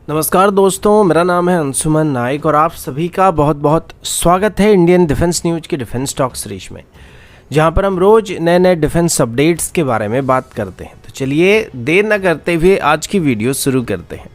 नमस्कार दोस्तों, मेरा नाम है अंशुमन नाइक और आप सभी का बहुत बहुत स्वागत है इंडियन डिफेंस न्यूज की डिफेंस टॉक सीरीज में, जहां पर हम रोज नए नए डिफेंस अपडेट्स के बारे में बात करते हैं। तो चलिए देर न करते हुए आज की वीडियो शुरू करते हैं।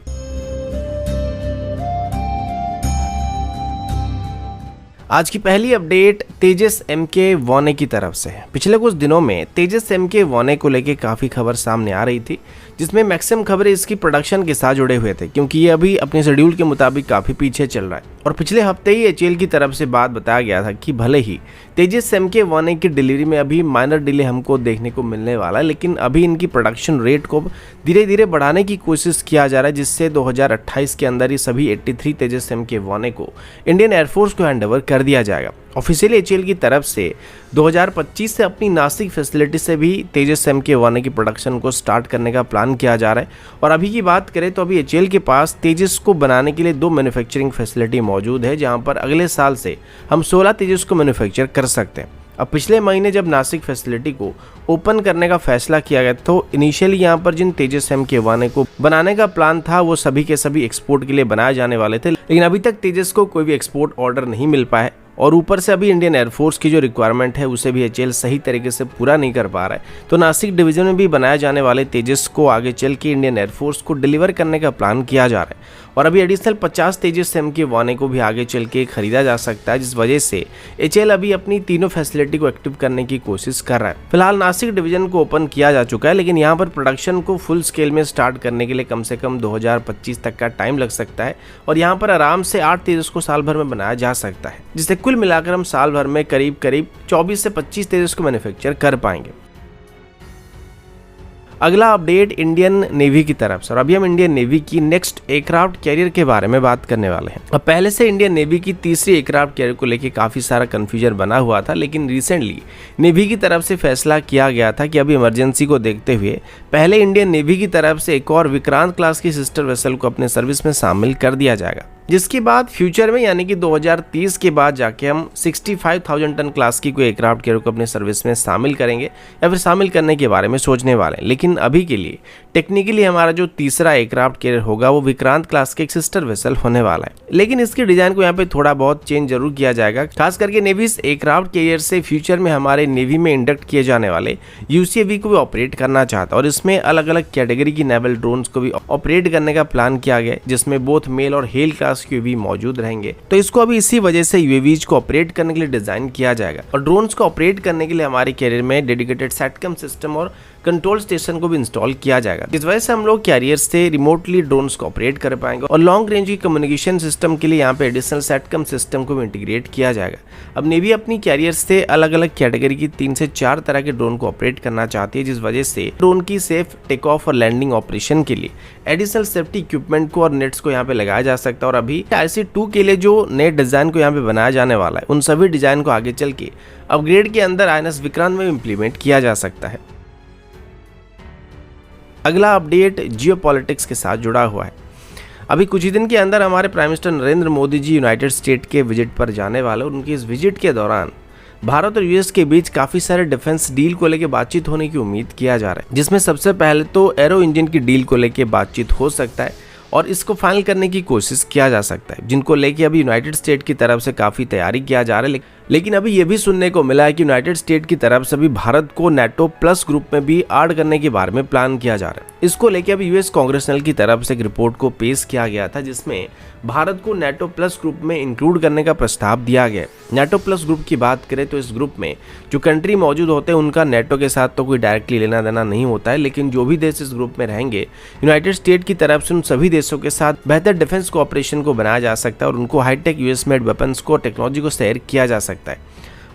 आज की पहली अपडेट तेजस MK-1A की तरफ से है। पिछले कुछ दिनों में तेजस MK-1A को लेकर काफ़ी खबर सामने आ रही थी, जिसमें मैक्सिमम खबरें इसकी प्रोडक्शन के साथ जुड़े हुए थे, क्योंकि ये अभी अपने शेड्यूल के मुताबिक काफ़ी पीछे चल रहा है। और पिछले हफ्ते ही HAL की तरफ से बात बताया गया था कि भले ही तेजस MK-1A की डिलीवरी में अभी माइनर डिले हमको देखने को मिलने वाला है, लेकिन अभी इनकी प्रोडक्शन रेट को धीरे धीरे बढ़ाने की कोशिश किया जा रहा है, जिससे 2028 के अंदर ही सभी 83 तेजस MK-1A को इंडियन एयरफोर्स को हैंडओवर कर दिया जाएगा। ऑफिशियली HAL की तरफ से 2025 से अपनी नासिक फैसिलिटी से भी तेजस MK-1A की प्रोडक्शन को स्टार्ट करने का प्लान किया जा रहा है। और अभी की बात करें तो अभी HAL के पास तेजस को बनाने के लिए 2 मैन्युफैक्चरिंग फैसिलिटी मौजूद है, जहां पर अगले साल से हम 16 तेजस को मैन्युफैक्चर कर सकते हैं। अब पिछले महीने जब नासिक फैसिलिटी को ओपन करने का फैसला किया गया तो इनिशियली यहाँ पर जिन तेजस MK-1A को बनाने का प्लान था वो सभी के सभी एक्सपोर्ट के लिए बनाए जाने वाले थे, लेकिन अभी तक तेजस को कोई भी एक्सपोर्ट ऑर्डर नहीं मिल पाया है। और ऊपर से अभी इंडियन एयरफोर्स की जो रिक्वायरमेंट है उसे भी HAL सही तरीके से पूरा नहीं कर पा रहा है। तो नासिक डिवीजन में भी बनाए जाने वाले तेजस को आगे चल के इंडियन एयरफोर्स को डिलीवर करने का प्लान किया जा रहा है। और अभी एडिशनल 50 तेजस MK-1A को भी आगे चल के खरीदा जा सकता है, जिस वजह से HAL अभी अपनी तीनों फैसिलिटी को एक्टिव करने की कोशिश कर रहा है। फिलहाल नासिक डिवीजन को ओपन किया जा चुका है, लेकिन यहाँ पर प्रोडक्शन को फुल स्केल में स्टार्ट करने के लिए कम से कम 2025 तक का टाइम लग सकता है। और यहाँ पर आराम से 8 तेजस को साल भर में बनाया जा सकता है, जिससे कुल मिलाकर हम साल भर में करीब 24 से 25 तेजस को मैन्युफैक्चर कर पाएंगे। अगला अपडेट इंडियन नेवी की तरफ से, और अभी हम इंडियन नेवी की नेक्स्ट एयरक्राफ्ट कैरियर के बारे में बात करने वाले हैं। अब पहले से इंडियन नेवी की तीसरी एयरक्राफ्ट कैरियर को लेकर काफी सारा कंफ्यूजन बना हुआ था, लेकिन रिसेंटली नेवी की तरफ से फैसला किया गया था कि अभी इमरजेंसी को देखते हुए पहले इंडियन नेवी की तरफ से एक और विक्रांत क्लास की सिस्टर वेसल को अपने सर्विस में शामिल कर दिया जाएगा, जिसके बाद फ्यूचर में यानी कि 2030 के बाद जाके हम 65,000 टन क्लास की कोई एयरक्राफ्ट कैरियर को अपने सर्विस में शामिल करेंगे या फिर शामिल करने के बारे में सोचने वाले हैं। लेकिन अभी के लिए टेक्निकली हमारा जो तीसरा एयरक्राफ्ट कैरियर होगा वो विक्रांत क्लास के एक सिस्टर वेसल होने वाला है, लेकिन इसके डिजाइन को यहाँ पे थोड़ा बहुत चेंज जरूर किया जाएगा। खास करके नेवी इस एयरक्राफ्ट कैरियर से फ्यूचर में हमारे नेवी में इंडक्ट किए जाने वाले UCAV को भी ऑपरेट करना चाहता है, और इसमें अलग अलग कैटेगरी की नेवल ड्रोन्स को भी ऑपरेट करने का प्लान किया गया, जिसमें बोथ मेल और हेल क्लास UAV मौजूद रहेंगे। तो इसको अभी इसी वजह से UAVs को ऑपरेट करने के लिए डिजाइन किया जाएगा। और ड्रोन्स को ऑपरेट करने के लिए हमारे कैरियर में डेडिकेटेड सैटकॉम सिस्टम और कंट्रोल स्टेशन को भी इंस्टॉल किया जाएगा, जिस वजह से हम लोग कैरियर से रिमोटली ड्रोन्स को ऑपरेट कर पाएंगे। और लॉन्ग रेंज की कम्युनिकेशन सिस्टम के लिए यहाँ पे एडिशनल सैटकॉम सिस्टम को भी इंटीग्रेट किया जाएगा। अब नेवी अपनी कैरियर से अलग अलग कैटेगरी की 3 से 4 तरह के ड्रोन को ऑपरेट करना चाहती है, जिस वजह से ड्रोन की सेफ टेक ऑफ और लैंडिंग ऑपरेशन के लिए एडिशनल सेफ्टी इक्विपमेंट को और नेट्स को यहाँ पे लगाया जा सकता है। और अभी IC-2 के लिए जो नए डिजाइन को यहाँ पे बनाया जाने वाला है, उन सभी डिजाइन को आगे चल के अपग्रेड के अंदर INS विक्रांत में इम्प्लीमेंट किया जा सकता है। अगला अपडेट जियोपॉलिटिक्स के साथ जुड़ा हुआ है। अभी कुछ ही दिन के अंदर हमारे prime minister Narendra Modi ji United state के विजिट पर जाने वाले, और उनकी इस विजिट के दौरान भारत और US के बीच काफी सारे डिफेंस डील को लेकर बातचीत होने की उम्मीद किया जा रहा है, जिसमें सबसे पहले तो एरो इंजन की डील को लेकर बातचीत हो सकता है और इसको फाइनल करने की कोशिश किया जा सकता है, जिनको लेके अभी यूनाइटेड स्टेट की तरफ से काफी तैयारी किया जा रहा है। लेकिन अभी ये भी सुनने को मिला है कि यूनाइटेड स्टेट की तरफ से भी भारत को NATO प्लस ग्रुप में भी ऐड करने के बारे में प्लान किया जा रहा है। इसको लेके अभी US कांग्रेसनल की तरफ से एक रिपोर्ट को पेश किया गया था, जिसमें भारत को NATO प्लस ग्रुप में इंक्लूड करने का प्रस्ताव दिया गया है। NATO प्लस ग्रुप की बात करें तो इस ग्रुप में जो कंट्री मौजूद होते हैं उनका NATO के साथ तो कोई डायरेक्टली लेना देना नहीं होता है, लेकिन जो भी देश इस ग्रुप में रहेंगे यूनाइटेड स्टेट की तरफ से उन सभी देशों के साथ बेहतर डिफेंस कोऑपरेशन को बनाया जा सकता है और उनको हाईटेक US मेड वेपन्स को टेक्नोलॉजी को शेयर किया जा सकता है।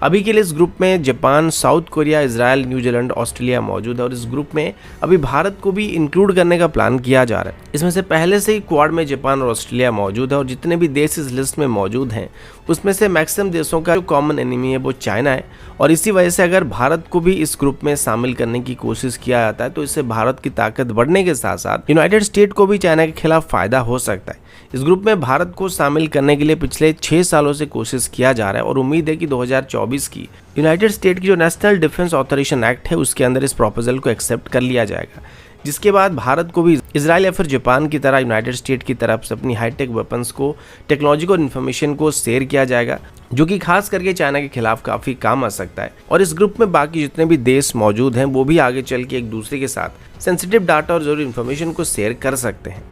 अभी के लिए इस ग्रुप में Japan, south Korea, Israel, New Zealand, Australia मौजूद है, और इस ग्रुप में अभी भारत को भी इंक्लूड करने का प्लान किया जा रहा है। इसमें से पहले से ही क्वाड में जापान और ऑस्ट्रेलिया मौजूद है, और जितने भी देश इस लिस्ट में मौजूद हैं उसमें से मैक्सिमम देशों का जो कॉमन एनिमी है वो चाइना है। और इसी वजह से अगर भारत को भी इस ग्रुप में शामिल करने की कोशिश किया जाता है तो इससे भारत की ताकत बढ़ने के साथ साथ यूनाइटेड स्टेट को भी चाइना के खिलाफ फायदा हो सकता है। इस ग्रुप में भारत को शामिल करने के लिए पिछले 6 सालों से कोशिश किया जा रहा है, और उम्मीद है कि 2024 की यूनाइटेड स्टेट की जो नेशनल डिफेंस ऑथराइजेशन एक्ट है उसके अंदर इस प्रपोजल को एक्सेप्ट कर लिया जाएगा। जिसके बाद भारत को भी इजराइल या फिर जापान की तरह यूनाइटेड स्टेट की तरफ से अपनी हाईटेक वेपन्स को, टेक्नोलॉजी को, इन्फॉर्मेशन को शेयर किया जाएगा, जो कि खास करके चाइना के खिलाफ काफ़ी काम आ सकता है। और इस ग्रुप में बाकी जितने भी देश मौजूद हैं वो भी आगे चल के एक दूसरे के साथ सेंसिटिव डाटा और जरूरी इन्फॉर्मेशन को शेयर कर सकते हैं।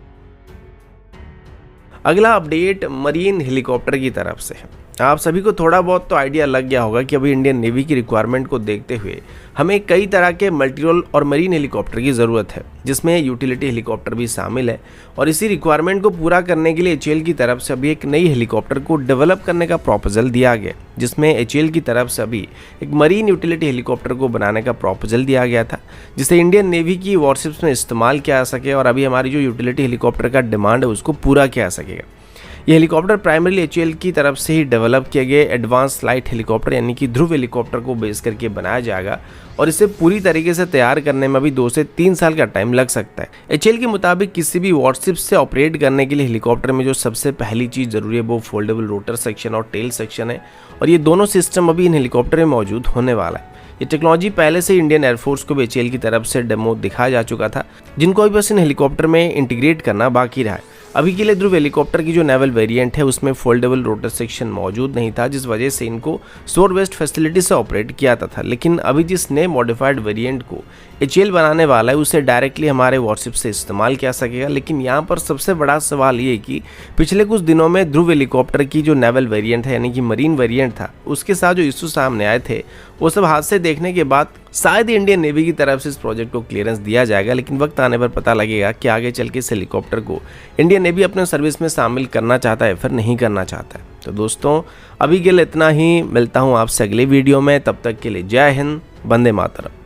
अगला अपडेट मरीन हेलीकॉप्टर की तरफ से है। आप सभी को थोड़ा बहुत तो आइडिया लग गया होगा कि अभी इंडियन नेवी की रिक्वायरमेंट को देखते हुए हमें कई तरह के मल्टीरोल और मरीन हेलीकॉप्टर की ज़रूरत है, जिसमें यूटिलिटी हेलीकॉप्टर भी शामिल है। और इसी रिक्वायरमेंट को पूरा करने के लिए एचएएल की तरफ से अभी एक नई हेलीकॉप्टर को डेवलप करने का प्रपोजल दिया गया, जिसमें एचएएल की तरफ से अभी एक मरीन यूटिलिटी हेलीकॉप्टर को बनाने का प्रपोजल दिया गया था, जिसे इंडियन नेवी की वॉरशिप्स में इस्तेमाल किया जा सके और अभी हमारी जो यूटिलिटी हेलीकॉप्टर का डिमांड है उसको पूरा किया जा सकेगा। ये हेलीकॉप्टर प्राइमरीली एचएएल की तरफ से ही डेवलप किए गए एडवांस लाइट हेलीकॉप्टर यानी कि ध्रुव हेलीकॉप्टर को बेस करके बनाया जाएगा और इसे पूरी तरीके से तैयार करने में भी 2 से 3 साल का टाइम लग सकता है। एचएएल के मुताबिक किसी भी वॉरशिप से ऑपरेट करने के लिए हेलीकॉप्टर में जो सबसे पहली चीज़ जरूरी है वो फोल्डेबल रोटर सेक्शन और टेल सेक्शन है, और ये दोनों सिस्टम अभी इन हेलीकॉप्टर में मौजूद होने वाला है। ये टेक्नोलॉजी पहले से इंडियन एयरफोर्स को भी एचएएल की तरफ से डेमो दिखाया जा चुका था, जिनको अभी बस इन हेलीकॉप्टर में इंटीग्रेट करना बाकी रहा है। अभी के लिए ध्रुव हेलीकॉप्टर की जो नेवल वेरिएंट है उसमें फोल्डेबल रोटर सेक्शन मौजूद नहीं था, जिस वजह से इनको शोर वेस्ट फैसिलिटी से ऑपरेट किया था। लेकिन अभी जिस नए मॉडिफाइड वेरिएंट को एचएएल बनाने वाला है उसे डायरेक्टली हमारे वॉरशिप से इस्तेमाल किया सकेगा। लेकिन यहाँ पर सबसे बड़ा सवाल ये है कि पिछले कुछ दिनों में ध्रुव हेलीकॉप्टर की जो नेवल वेरिएंट है यानी कि मरीन वेरिएंट था, उसके साथ जो इशू सामने आए थे वो सब हादसे देखने के बाद शायद इंडियन नेवी की तरफ से इस प्रोजेक्ट को क्लियरेंस दिया जाएगा। लेकिन वक्त आने पर पता लगेगा कि आगे चल के इस हेलीकॉप्टर को इंडियन नेवी अपने सर्विस में शामिल करना चाहता है फिर नहीं करना चाहता है। तो दोस्तों अभी के लिए इतना ही, मिलता हूँ आपसे अगले वीडियो में, तब तक के लिए जय हिंद, वंदे मातरम।